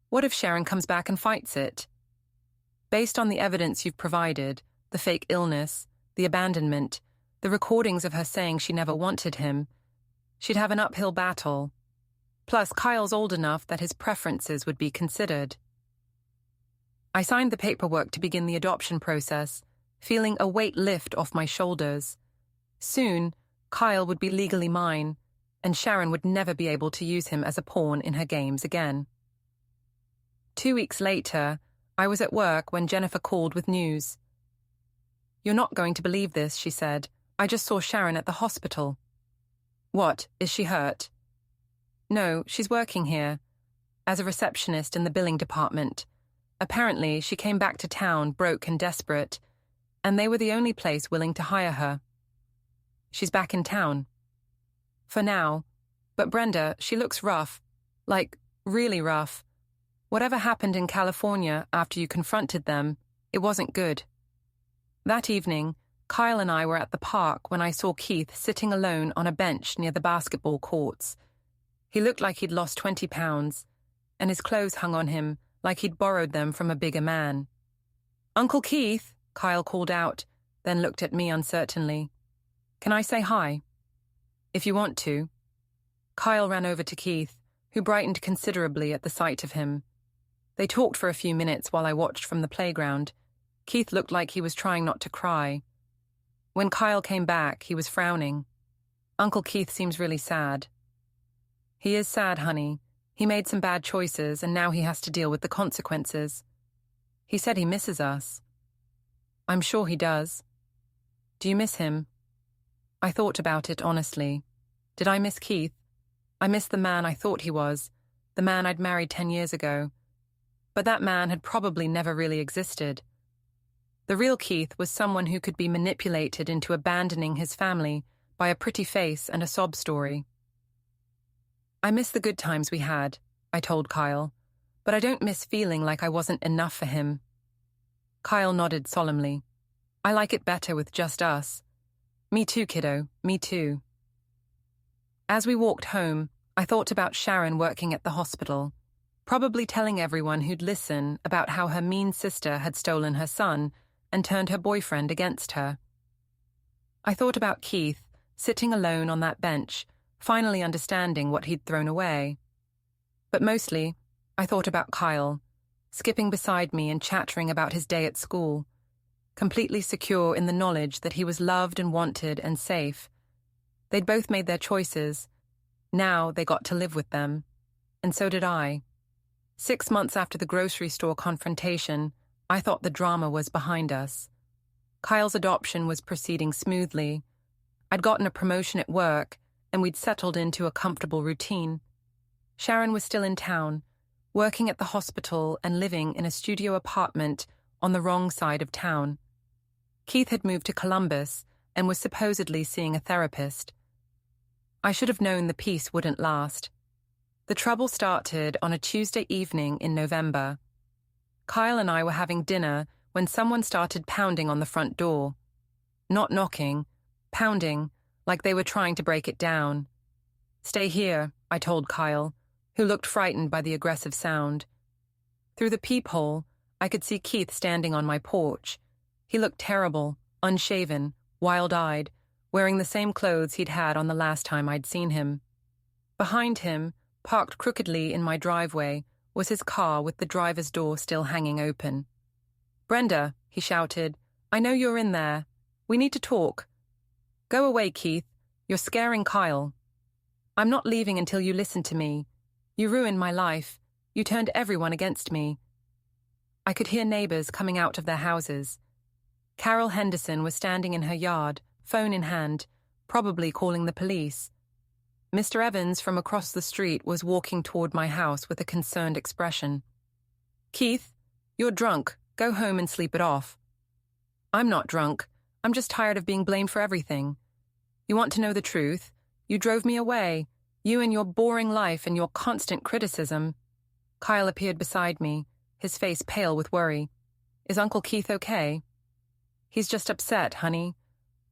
What if Sharon comes back and fights it? Based on the evidence you've provided, the fake illness, the abandonment, the recordings of her saying she never wanted him, she'd have an uphill battle. Plus, Kyle's old enough that his preferences would be considered. I signed the paperwork to begin the adoption process, feeling a weight lift off my shoulders. Soon, Kyle would be legally mine, and Sharon would never be able to use him as a pawn in her games again. 2 weeks later, I was at work when Jennifer called with news. You're not going to believe this, she said. I just saw Sharon at the hospital. What, is she hurt? No, she's working here, as a receptionist in the billing department. Apparently, she came back to town broke and desperate, and they were the only place willing to hire her. She's back in town. For now. But Brenda, she looks rough. Like, really rough. Whatever happened in California after you confronted them, it wasn't good. That evening, Kyle and I were at the park when I saw Keith sitting alone on a bench near the basketball courts. He looked like he'd lost 20 pounds, and his clothes hung on him like he'd borrowed them from a bigger man. Uncle Keith, Kyle called out, then looked at me uncertainly. Can I say hi? If you want to. Kyle ran over to Keith, who brightened considerably at the sight of him. They talked for a few minutes while I watched from the playground. Keith looked like he was trying not to cry. When Kyle came back, he was frowning. Uncle Keith seems really sad. He is sad, honey. He made some bad choices, and now he has to deal with the consequences. He said he misses us. I'm sure he does. Do you miss him? I thought about it honestly. Did I miss Keith? I missed the man I thought he was, the man I'd married 10 years ago. But that man had probably never really existed. The real Keith was someone who could be manipulated into abandoning his family by a pretty face and a sob story. I miss the good times we had, I told Kyle, but I don't miss feeling like I wasn't enough for him. Kyle nodded solemnly. I like it better with just us. Me too, kiddo, me too. As we walked home, I thought about Sharon working at the hospital, probably telling everyone who'd listen about how her mean sister had stolen her son and turned her boyfriend against her. I thought about Keith, sitting alone on that bench, finally understanding what he'd thrown away. But mostly, I thought about Kyle, skipping beside me and chattering about his day at school, completely secure in the knowledge that he was loved and wanted and safe. They'd both made their choices. Now they got to live with them. And so did I. 6 months after the grocery store confrontation, I thought the drama was behind us. Kyle's adoption was proceeding smoothly. I'd gotten a promotion at work, and we'd settled into a comfortable routine. Sharon was still in town, working at the hospital and living in a studio apartment on the wrong side of town. Keith had moved to Columbus and was supposedly seeing a therapist. I should have known the peace wouldn't last. The trouble started on a Tuesday evening in November. Kyle and I were having dinner when someone started pounding on the front door. Not knocking, pounding, like they were trying to break it down. Stay here, I told Kyle, who looked frightened by the aggressive sound. Through the peephole, I could see Keith standing on my porch. He looked terrible, unshaven, wild-eyed, wearing the same clothes he'd had on the last time I'd seen him. Behind him, parked crookedly in my driveway, was his car with the driver's door still hanging open. "Brenda," he shouted, "I know you're in there. We need to talk." "Go away, Keith. You're scaring Kyle." "I'm not leaving until you listen to me. You ruined my life. You turned everyone against me." I could hear neighbors coming out of their houses. Carol Henderson was standing in her yard, phone in hand, probably calling the police. Mr. Evans from across the street was walking toward my house with a concerned expression. "Keith, you're drunk. Go home and sleep it off." "I'm not drunk. I'm just tired of being blamed for everything. You want to know the truth? You drove me away. You and your boring life and your constant criticism." Kyle appeared beside me, his face pale with worry. "Is Uncle Keith okay?" "He's just upset, honey.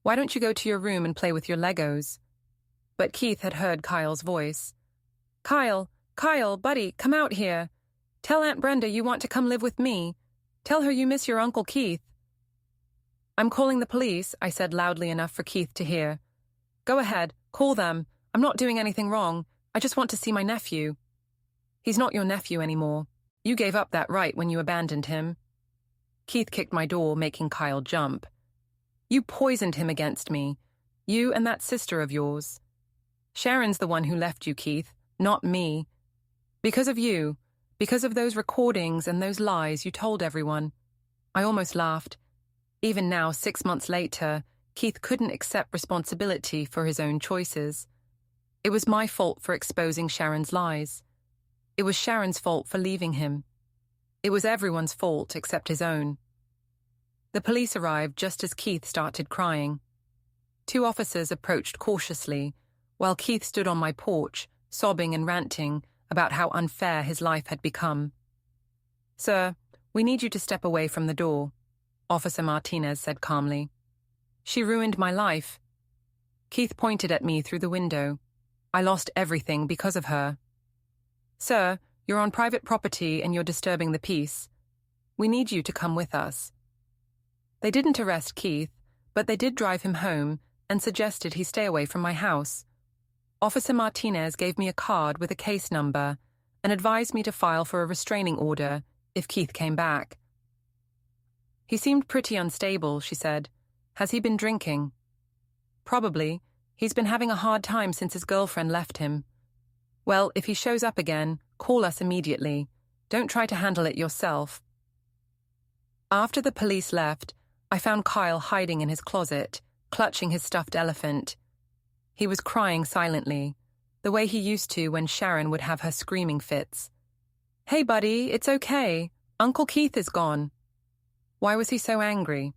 Why don't you go to your room and play with your Legos?" But Keith had heard Kyle's voice. Kyle, buddy, come out here. Tell Aunt Brenda you want to come live with me. Tell her you miss your Uncle Keith." "I'm calling the police," I said loudly enough for Keith to hear. "Go ahead, call them. I'm not doing anything wrong. I just want to see my nephew." "He's not your nephew anymore. You gave up that right when you abandoned him." Keith kicked my door, making Kyle jump. "You poisoned him against me. You and that sister of yours. Sharon's the one who left you, Keith, not me. Because of you, because of those recordings and those lies you told everyone." I almost laughed. Even now, 6 months later, Keith couldn't accept responsibility for his own choices. It was my fault for exposing Sharon's lies. It was Sharon's fault for leaving him. It was everyone's fault except his own. The police arrived just as Keith started crying. 2 officers approached cautiously, while Keith stood on my porch, sobbing and ranting about how unfair his life had become. "Sir, we need you to step away from the door," Officer Martinez said calmly. "She ruined my life." Keith pointed at me through the window. "I lost everything because of her." "Sir, you're on private property and you're disturbing the peace. We need you to come with us." They didn't arrest Keith, but they did drive him home and suggested he stay away from my house. Officer Martinez gave me a card with a case number and advised me to file for a restraining order if Keith came back. "He seemed pretty unstable," she said. "Has he been drinking?" "Probably. He's been having a hard time since his girlfriend left him." "Well, if he shows up again, call us immediately. Don't try to handle it yourself." After the police left, I found Kyle hiding in his closet, clutching his stuffed elephant. He was crying silently, the way he used to when Sharon would have her screaming fits. "Hey, buddy, it's okay. Uncle Keith is gone." Why was he so angry?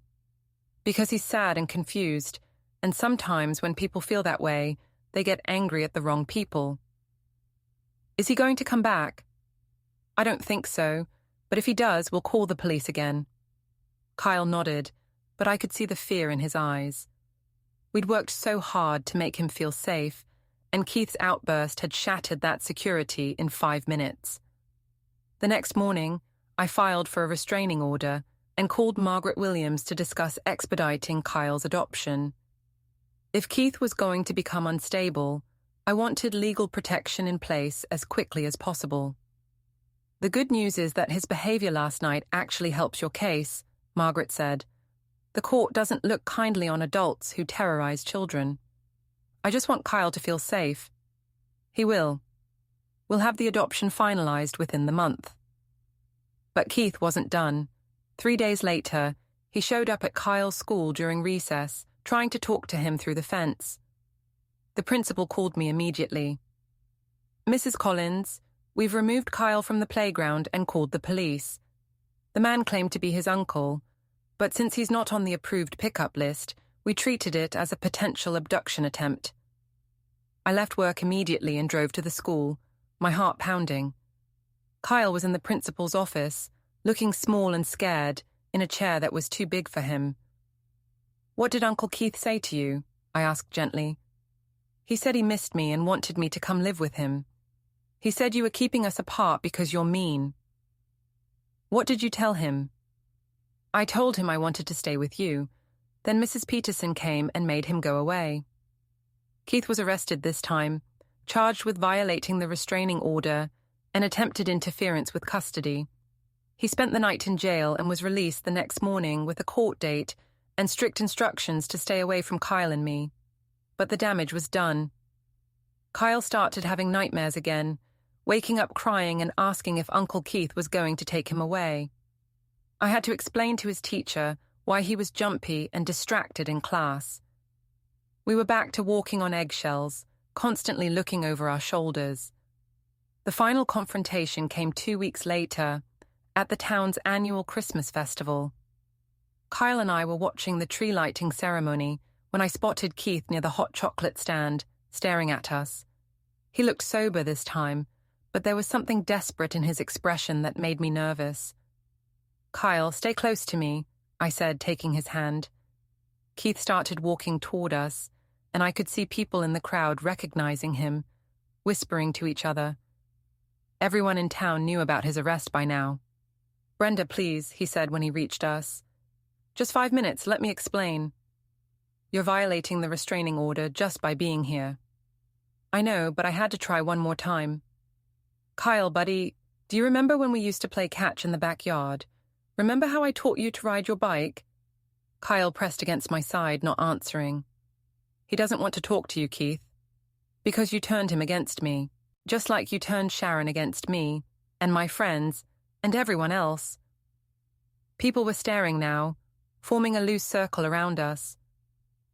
Because he's sad and confused, and sometimes when people feel that way, they get angry at the wrong people. Is he going to come back? I don't think so, but if he does, we'll call the police again. Kyle nodded, but I could see the fear in his eyes. We'd worked so hard to make him feel safe, and Keith's outburst had shattered that security in 5 minutes. The next morning, I filed for a restraining order and called Margaret Williams to discuss expediting Kyle's adoption. If Keith was going to become unstable, I wanted legal protection in place as quickly as possible. The good news is that his behavior last night actually helps your case, Margaret said. The court doesn't look kindly on adults who terrorize children. I just want Kyle to feel safe. He will. We'll have the adoption finalized within the month. But Keith wasn't done. 3 days later, he showed up at Kyle's school during recess, trying to talk to him through the fence. The principal called me immediately. Mrs. Collins, we've removed Kyle from the playground and called the police. The man claimed to be his uncle, but since he's not on the approved pickup list, we treated it as a potential abduction attempt. I left work immediately and drove to the school, my heart pounding. Kyle was in the principal's office, looking small and scared, in a chair that was too big for him. What did Uncle Keith say to you? I asked gently. He said he missed me and wanted me to come live with him. He said you were keeping us apart because you're mean. What did you tell him? I told him I wanted to stay with you. Then Mrs. Peterson came and made him go away. Keith was arrested this time, charged with violating the restraining order and attempted interference with custody. He spent the night in jail and was released the next morning with a court date and strict instructions to stay away from Kyle and me. But the damage was done. Kyle started having nightmares again, waking up crying and asking if Uncle Keith was going to take him away. I had to explain to his teacher why he was jumpy and distracted in class. We were back to walking on eggshells, constantly looking over our shoulders. The final confrontation came 2 weeks later, at the town's annual Christmas festival. Kyle and I were watching the tree lighting ceremony when I spotted Keith near the hot chocolate stand, staring at us. He looked sober this time, but there was something desperate in his expression that made me nervous. Kyle, stay close to me, I said, taking his hand. Keith started walking toward us, and I could see people in the crowd recognizing him, whispering to each other. Everyone in town knew about his arrest by now. Brenda, please, he said when he reached us. Just 5 minutes, let me explain. You're violating the restraining order just by being here. I know, but I had to try one more time. Kyle, buddy, do you remember when we used to play catch in the backyard? Remember how I taught you to ride your bike? Kyle pressed against my side, not answering. He doesn't want to talk to you, Keith. Because you turned him against me, just like you turned Sharon against me, and my friends, and everyone else. People were staring now, forming a loose circle around us.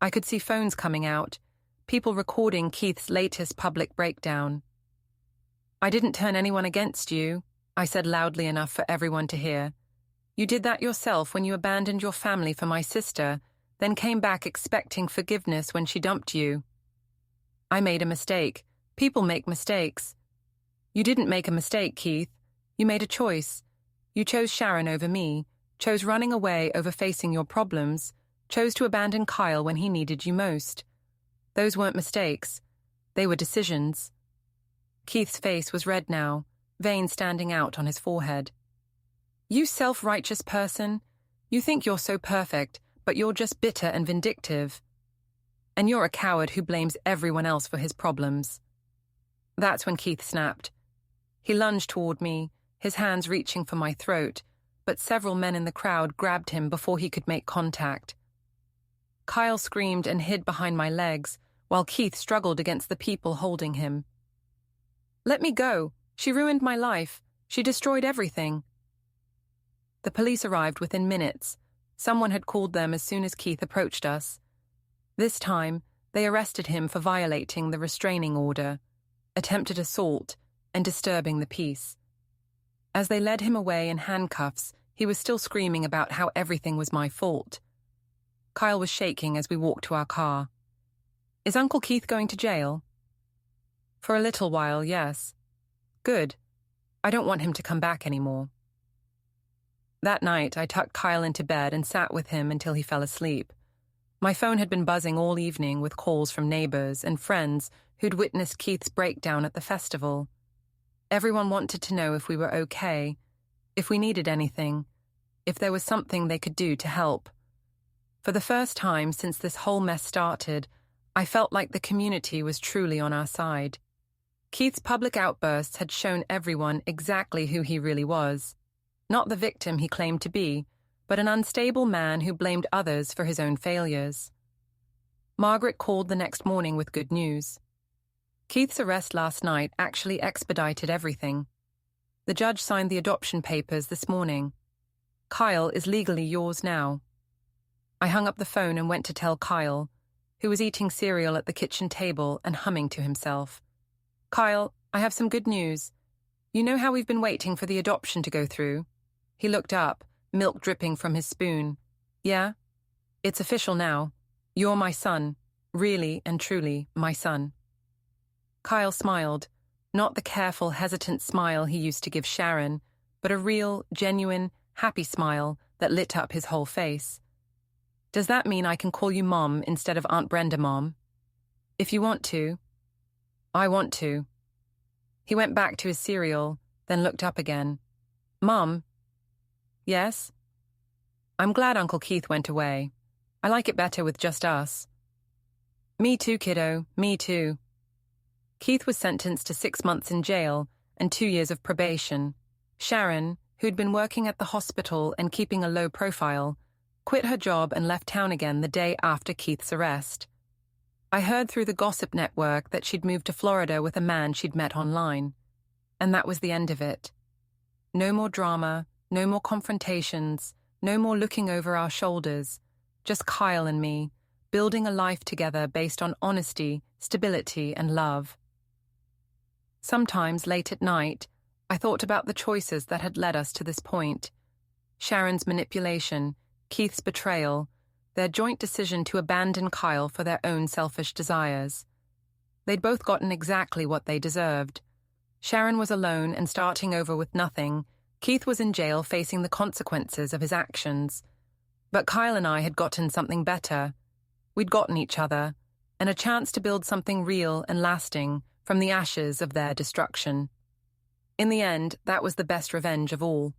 I could see phones coming out, people recording Keith's latest public breakdown. I didn't turn anyone against you, I said loudly enough for everyone to hear. You did that yourself when you abandoned your family for my sister, then came back expecting forgiveness when she dumped you. I made a mistake. People make mistakes. You didn't make a mistake, Keith. You made a choice. You chose Sharon over me, chose running away over facing your problems, chose to abandon Kyle when he needed you most. Those weren't mistakes. They were decisions. Keith's face was red now, veins standing out on his forehead. You self-righteous person. You think you're so perfect, but you're just bitter and vindictive. And you're a coward who blames everyone else for his problems. That's when Keith snapped. He lunged toward me, his hands reaching for my throat, but several men in the crowd grabbed him before he could make contact. Kyle screamed and hid behind my legs, while Keith struggled against the people holding him. Let me go. She ruined my life. She destroyed everything. The police arrived within minutes. Someone had called them as soon as Keith approached us. This time, they arrested him for violating the restraining order, attempted assault, and disturbing the peace. As they led him away in handcuffs, he was still screaming about how everything was my fault. Kyle was shaking as we walked to our car. "Is Uncle Keith going to jail?" "For a little while, yes." "Good. I don't want him to come back anymore." That night, I tucked Kyle into bed and sat with him until he fell asleep. My phone had been buzzing all evening with calls from neighbors and friends who'd witnessed Keith's breakdown at the festival. Everyone wanted to know if we were okay, if we needed anything, if there was something they could do to help. For the first time since this whole mess started, I felt like the community was truly on our side. Keith's public outbursts had shown everyone exactly who he really was. Not the victim he claimed to be, but an unstable man who blamed others for his own failures. Margaret called the next morning with good news. Keith's arrest last night actually expedited everything. The judge signed the adoption papers this morning. Kyle is legally yours now. I hung up the phone and went to tell Kyle, who was eating cereal at the kitchen table and humming to himself. "Kyle, I have some good news. You know how we've been waiting for the adoption to go through?" He looked up, milk dripping from his spoon. "Yeah? It's official now. You're my son. Really and truly my son." Kyle smiled, not the careful, hesitant smile he used to give Sharon, but a real, genuine, happy smile that lit up his whole face. "Does that mean I can call you Mom instead of Aunt Brenda Mom?" "If you want to." "I want to." He went back to his cereal, then looked up again. "Mom?" "Yes?" "I'm glad Uncle Keith went away. I like it better with just us." "Me too, kiddo, me too." Keith was sentenced to 6 months in jail and 2 years of probation. Sharon, who'd been working at the hospital and keeping a low profile, quit her job and left town again the day after Keith's arrest. I heard through the gossip network that she'd moved to Florida with a man she'd met online. And that was the end of it. No more drama, no more confrontations, no more looking over our shoulders. Just Kyle and me, building a life together based on honesty, stability, and love. Sometimes, late at night, I thought about the choices that had led us to this point. Sharon's manipulation, Keith's betrayal, their joint decision to abandon Kyle for their own selfish desires. They'd both gotten exactly what they deserved. Sharon was alone and starting over with nothing. Keith was in jail facing the consequences of his actions. But Kyle and I had gotten something better. We'd gotten each other, and a chance to build something real and lasting from the ashes of their destruction. In the end, that was the best revenge of all.